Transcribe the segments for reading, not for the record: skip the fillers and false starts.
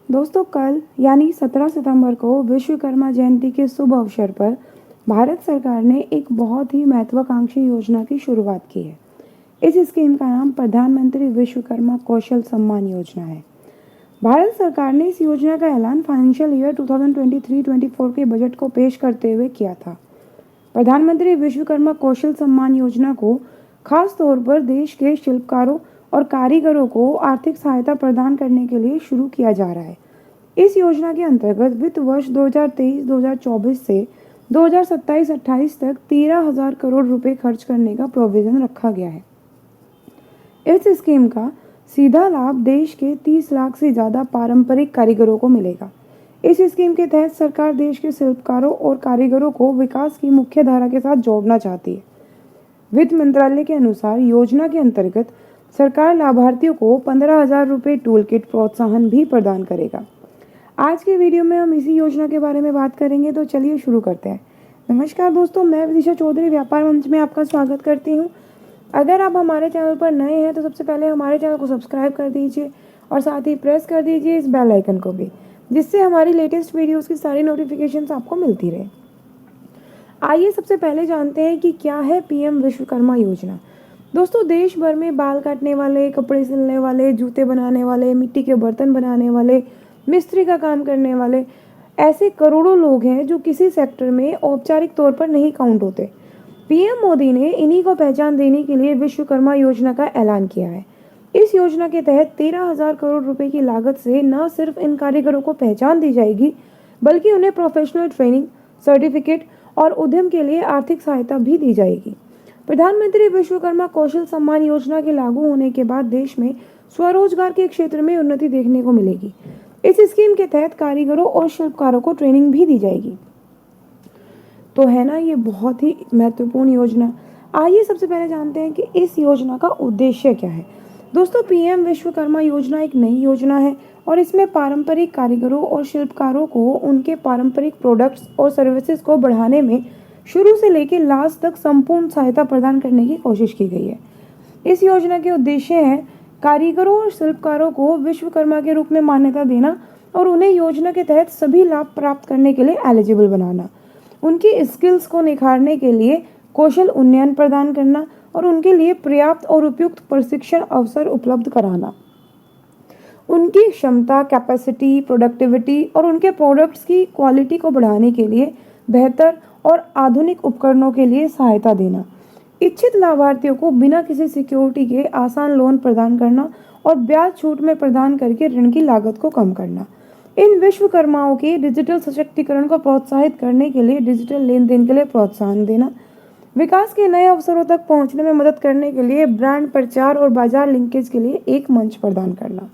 दोस्तों कल यानी 17 सितंबर को विश्वकर्मा जयंती के शुभ अवसर पर भारत सरकार ने एक बहुत ही महत्वाकांक्षी योजना की शुरुआत की है। इस स्कीम का नाम प्रधानमंत्री विश्वकर्मा कौशल सम्मान योजना है। भारत सरकार ने इस योजना का ऐलान फाइनेंशियल ईयर 2023-24 के बजट को पेश करते हुए किया था। प्रधानमंत्री विश्वकर्मा कौशल सम्मान योजना को खास तौर पर देश के शिल्पकारों और कारीगरों को आर्थिक सहायता प्रदान करने के लिए शुरू किया जा रहा है। इस योजना के अंतर्गत वित्त वर्ष 2023-2024 से 2027-28 तक 13,000 करोड़ रुपए खर्च करने का प्रोविजन रखा गया है। इस स्कीम का सीधा लाभ देश के 30 लाख से ज़्यादा पारंपरिक कारीगरों को मिलेगा। इस स्कीम के तहत सरकार देश के शिल्पकारों और कारीगरों को विकास की मुख्य धारा के साथ जोड़ना चाहती है। वित्त मंत्रालय के अनुसार योजना के अंतर्गत सरकार लाभार्थियों को 15,000 रुपये टूल किट प्रोत्साहन भी प्रदान करेगा। आज के वीडियो में हम इसी योजना के बारे में बात करेंगे, तो चलिए शुरू करते हैं। नमस्कार दोस्तों, मैं विदिशा चौधरी व्यापार मंच में आपका स्वागत करती हूं। अगर आप हमारे चैनल पर नए हैं तो सबसे पहले हमारे चैनल को सब्सक्राइब कर दीजिए और साथ ही प्रेस कर दीजिए इस बेल आइकन को भी, जिससे हमारी लेटेस्ट वीडियोज़ की सारी नोटिफिकेशंस आपको मिलती रहे। आइए सबसे पहले जानते हैं कि क्या है पीएम विश्वकर्मा योजना। दोस्तों, देश भर में बाल काटने वाले, कपड़े सिलने वाले, जूते बनाने वाले, मिट्टी के बर्तन बनाने वाले, मिस्त्री का काम करने वाले ऐसे करोड़ों लोग हैं जो किसी सेक्टर में औपचारिक तौर पर नहीं काउंट होते। पीएम मोदी ने इन्हीं को पहचान देने के लिए विश्वकर्मा योजना का ऐलान किया है। इस योजना के तहत 13,000 करोड़ रुपए की लागत से न सिर्फ इन कारीगरों को पहचान दी जाएगी, बल्कि उन्हें प्रोफेशनल ट्रेनिंग, सर्टिफिकेट और उद्यम के लिए आर्थिक सहायता भी दी जाएगी। प्रधानमंत्री विश्वकर्मा कौशल सम्मान योजना के लागू होने के बाद देश में स्वरोजगार के क्षेत्र में उन्नति देखने को मिलेगी। इस स्कीम के तहत कारीगरों और शिल्पकारों को ट्रेनिंग भी दी जाएगी। तो है ना, ये बहुत ही महत्वपूर्ण योजना। आइए सबसे पहले जानते हैं कि इस योजना का उद्देश्य क्या है। दोस्तों, पीएम विश्वकर्मा योजना एक नई योजना है और इसमें पारंपरिक कारीगरों और शिल्पकारों को उनके पारंपरिक प्रोडक्ट्स और सर्विसेज को बढ़ाने में शुरू से लेकर लास्ट तक संपूर्ण सहायता प्रदान करने की कोशिश की गई है। इस योजना के उद्देश्य है कारीगरों और शिल्पकारों को विश्वकर्मा के रूप में मान्यता देना और उन्हें योजना के तहत सभी लाभ प्राप्त करने के लिए एलिजिबल बनाना, उनकी स्किल्स को निखारने के लिए कौशल उन्नयन प्रदान करना और उनके लिए पर्याप्त और उपयुक्त प्रशिक्षण अवसर उपलब्ध कराना, उनकी क्षमता, कैपेसिटी, प्रोडक्टिविटी और उनके प्रोडक्ट्स की क्वालिटी को बढ़ाने के लिए बेहतर और आधुनिक उपकरणों के लिए सहायता देना, इच्छित लाभार्थियों को बिना किसी सिक्योरिटी के आसान लोन प्रदान करना और ब्याज छूट में प्रदान करके ऋण की लागत को कम करना, इन विश्वकर्माओं के डिजिटल सशक्तिकरण को प्रोत्साहित करने के लिए डिजिटल लेन देन के लिए प्रोत्साहन देना, विकास के नए अवसरों तक पहुंचने में मदद करने के लिए ब्रांड प्रचार और बाजार लिंकेज के लिए एक मंच प्रदान करना।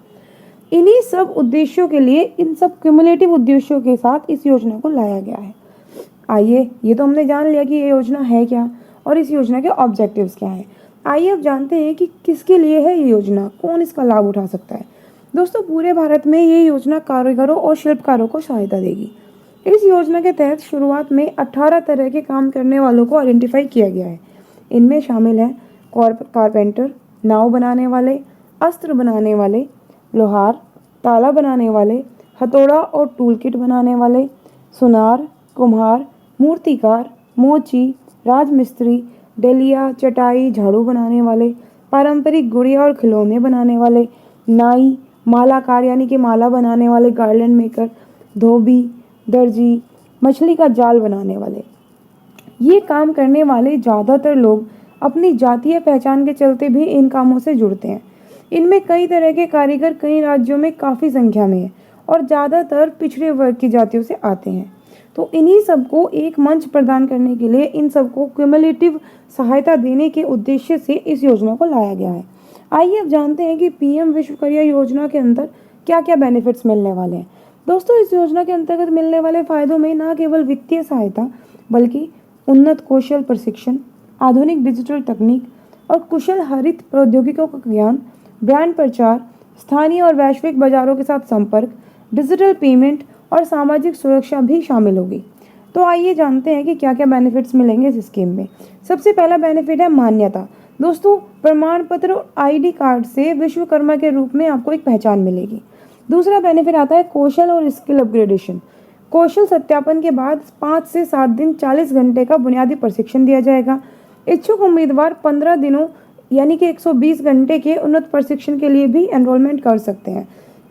इन्हीं सब उद्देश्यों के लिए, इन सब क्यूमुलेटिव उद्देश्यों के साथ इस योजना को लाया गया है। आइए, ये तो हमने जान लिया कि ये योजना है क्या और इस योजना के ऑब्जेक्टिव्स क्या हैं। आइए अब जानते हैं कि किसके लिए है ये योजना, कौन इसका लाभ उठा सकता है। दोस्तों, पूरे भारत में ये योजना कारीगरों और शिल्पकारों को सहायता देगी। इस योजना के तहत शुरुआत में 18 तरह के काम करने वालों को आइडेंटिफाई किया गया है। इनमें शामिल हैं कारपेंटर, नाव बनाने वाले, अस्त्र बनाने वाले, लोहार, ताला बनाने वाले, हथौड़ा और टूल किट बनाने वाले, सुनार, कुम्हार, मूर्तिकार, मोची, राजमिस्त्री, डलिया, चटाई, झाड़ू बनाने वाले, पारंपरिक गुड़िया और खिलौने बनाने वाले, नाई, मालाकार यानी कि माला बनाने वाले, गार्लैंड मेकर, धोबी, दर्जी, मछली का जाल बनाने वाले। ये काम करने वाले ज़्यादातर लोग अपनी जातीय पहचान के चलते भी इन कामों से जुड़ते हैं। इनमें कई तरह के कारीगर कई राज्यों में काफ़ी संख्या में हैं और ज़्यादातर पिछड़े वर्ग की जातियों से आते हैं। तो इन्हीं सबको एक मंच प्रदान करने के लिए इन सबको क्यूमुलेटिव सहायता देने के उद्देश्य से इस योजना को लाया गया है। आइए अब जानते हैं कि पीएम विश्वकर्मा योजना के अंदर क्या क्या बेनिफिट्स मिलने वाले हैं। दोस्तों, इस योजना के अंतर्गत मिलने वाले फायदों में न केवल वित्तीय सहायता, बल्कि उन्नत कौशल प्रशिक्षण, आधुनिक डिजिटल तकनीक और कुशल हरित प्रौद्योगिकियों का ज्ञान, ब्रांड प्रचार, स्थानीय और वैश्विक बाजारों के साथ संपर्क, डिजिटल पेमेंट और सामाजिक सुरक्षा भी शामिल होगी। तो आइए जानते हैं कि क्या क्या बेनिफिट्स मिलेंगे इस स्कीम में। सबसे पहला बेनिफिट है मान्यता। दोस्तों, प्रमाण पत्र और आईडी कार्ड से विश्वकर्मा के रूप में आपको एक पहचान मिलेगी। दूसरा बेनिफिट आता है कौशल और स्किल अपग्रेडेशन। कौशल सत्यापन के बाद 5 से 7 दिन 40 घंटे का बुनियादी प्रशिक्षण दिया जाएगा। इच्छुक उम्मीदवार 15 दिनों यानी कि 120 घंटे के उन्नत प्रशिक्षण के लिए भी एनरोलमेंट कर सकते हैं।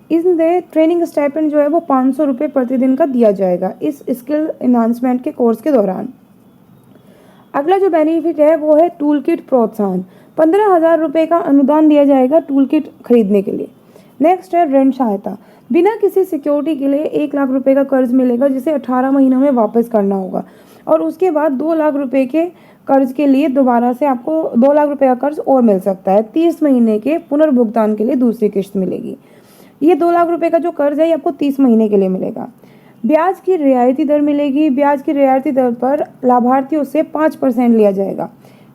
इसमें ट्रेनिंग स्टाइपेंड जो है वो 500 रुपये प्रतिदिन का दिया जाएगा इस स्किल एनहांसमेंट के कोर्स के दौरान। अगला जो बेनिफिट है वो है टूल किट प्रोत्साहन। 15,000 रुपये का अनुदान दिया जाएगा टूल किट खरीदने के लिए। नेक्स्ट है ऋण सहायता। बिना किसी सिक्योरिटी के लिए 1 लाख रुपए का कर्ज मिलेगा जिसे 18 महीनों में वापस करना होगा और उसके बाद 2 लाख रुपए के कर्ज के लिए दोबारा से आपको 2 लाख रुपए का कर्ज और मिल सकता है। 30 महीने के पुनर्भुगतान के लिए दूसरी किश्त मिलेगी। ये 2 लाख रुपए का जो कर्ज है ये आपको 30 महीने के लिए मिलेगा। ब्याज की रियायती दर मिलेगी। ब्याज की रियायती दर पर लाभार्थियों से 5% लिया जाएगा।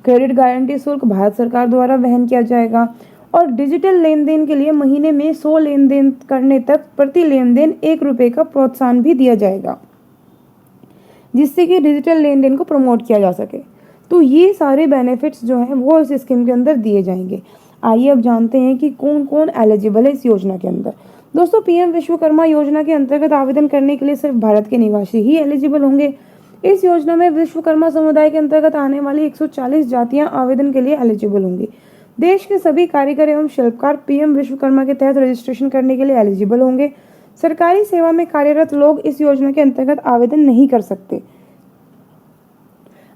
क्रेडिट गारंटी शुल्क भारत सरकार द्वारा वहन किया जाएगा और डिजिटल लेन देन के लिए महीने में 100 लेन देन करने तक प्रति लेन देन 1 रुपये का प्रोत्साहन भी दिया जाएगा, जिससे कि डिजिटल लेन देन को प्रमोट किया जा सके। तो ये सारे बेनिफिट्स जो हैं वो इस स्कीम के अंदर दिए जाएंगे। आइए अब जानते हैं कि कौन कौन एलिजिबल है इस योजना के अंदर। दोस्तों, पीएम विश्वकर्मा योजना के अंतर्गत आवेदन करने के लिए सिर्फ भारत के निवासी ही एलिजिबल होंगे। इस योजना में विश्वकर्मा समुदाय के अंतर्गत आने वाली 140 जातियां आवेदन के लिए एलिजिबल होंगी। देश के सभी कारीगर एवं शिल्पकार पीएम विश्वकर्मा के तहत रजिस्ट्रेशन करने के लिए एलिजिबल होंगे। सरकारी सेवा में कार्यरत लोग इस योजना के अंतर्गत आवेदन नहीं कर सकते।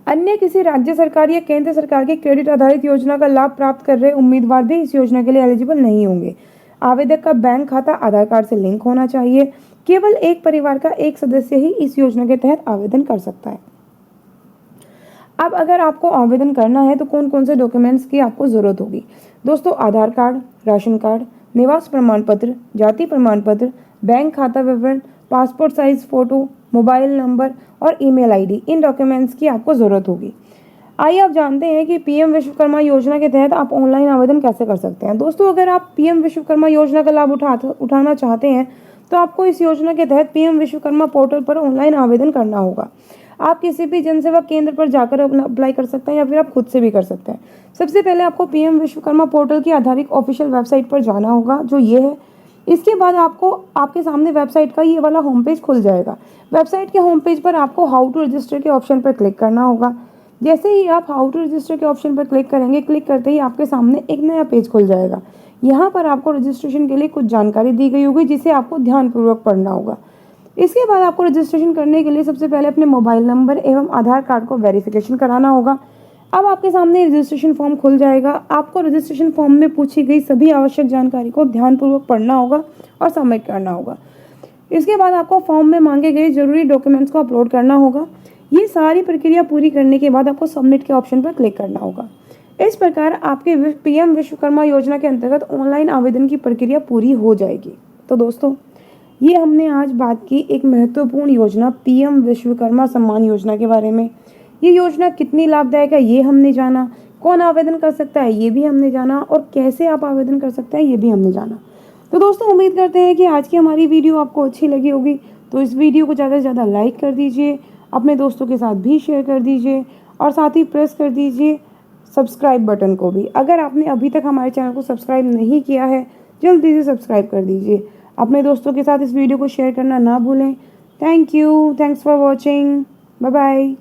अन्य किसी राज्य सरकार या केंद्र सरकार की क्रेडिट आधारित योजना का लाभ प्राप्त कर रहे उम्मीदवार भी इस योजना के लिए एलिजिबल नहीं होंगे। आवेदक का बैंक खाता आधार कार्ड से लिंक होना चाहिए। केवल एक परिवार का एक सदस्य ही इस योजना के तहत आवेदन कर सकता है। अब अगर आपको आवेदन करना है तो कौन कौन से डॉक्यूमेंट्स की आपको ज़रूरत होगी। दोस्तों, आधार कार्ड, राशन कार्ड, निवास प्रमाण पत्र, जाति प्रमाण पत्र, बैंक खाता विवरण, passport size photo, mobile number और ईमेल आईडी, इन डॉक्यूमेंट्स की आपको ज़रूरत होगी। आइए आप जानते हैं कि पीएम विश्वकर्मा योजना के तहत आप ऑनलाइन आवेदन कैसे कर सकते हैं। दोस्तों, अगर आप पीएम विश्वकर्मा योजना का लाभ उठाना चाहते हैं तो आपको इस योजना के तहत पीएम विश्वकर्मा पोर्टल पर ऑनलाइन आवेदन करना होगा। आप किसी भी जनसेवा केंद्र पर जाकर अप्लाई कर सकते हैं या फिर आप खुद से भी कर सकते हैं। सबसे पहले आपको पीएम विश्वकर्मा पोर्टल की आधारित ऑफिशियल वेबसाइट पर जाना होगा, जो ये है। इसके बाद आपको आपके सामने वेबसाइट का ये वाला होम पेज खुल जाएगा। वेबसाइट के होम पेज पर आपको हाउ टू रजिस्टर के ऑप्शन पर क्लिक करना होगा। जैसे ही आप हाउ टू रजिस्टर के ऑप्शन पर क्लिक करेंगे, क्लिक करते ही आपके सामने एक नया पेज खुल जाएगा। यहाँ पर आपको रजिस्ट्रेशन के लिए कुछ जानकारी दी गई होगी जिसे आपको ध्यानपूर्वक पढ़ना होगा। इसके बाद आपको रजिस्ट्रेशन करने के लिए सबसे पहले अपने मोबाइल नंबर एवं आधार कार्ड को वेरिफिकेशन कराना होगा। अब आपके सामने रजिस्ट्रेशन फॉर्म खुल जाएगा। आपको रजिस्ट्रेशन फॉर्म में पूछी गई सभी आवश्यक जानकारी को ध्यानपूर्वक पढ़ना होगा और सबमिट करना होगा। इसके बाद आपको फॉर्म में मांगे गए जरूरी डॉक्यूमेंट्स को अपलोड करना होगा। ये सारी प्रक्रिया पूरी करने के बाद आपको सबमिट के ऑप्शन पर क्लिक करना होगा। इस प्रकार आपके पीएम विश्वकर्मा योजना के अंतर्गत ऑनलाइन आवेदन की प्रक्रिया पूरी हो जाएगी। तो दोस्तों, ये हमने आज बात की एक महत्वपूर्ण योजना पीएम विश्वकर्मा सम्मान योजना के बारे में। ये योजना कितनी लाभदायक है ये हमने जाना, कौन आवेदन कर सकता है ये भी हमने जाना और कैसे आप आवेदन कर सकते हैं ये भी हमने जाना। तो दोस्तों, उम्मीद करते हैं कि आज की हमारी वीडियो आपको अच्छी लगी होगी। तो इस वीडियो को ज़्यादा से ज़्यादा लाइक कर दीजिए, अपने दोस्तों के साथ भी शेयर कर दीजिए और साथ ही प्रेस कर दीजिए सब्सक्राइब बटन को भी। अगर आपने अभी तक हमारे चैनल को सब्सक्राइब नहीं किया है, जल्दी से सब्सक्राइब कर दीजिए। अपने दोस्तों के साथ इस वीडियो को शेयर करना ना भूलें। Thank you, thanks for watching, bye bye.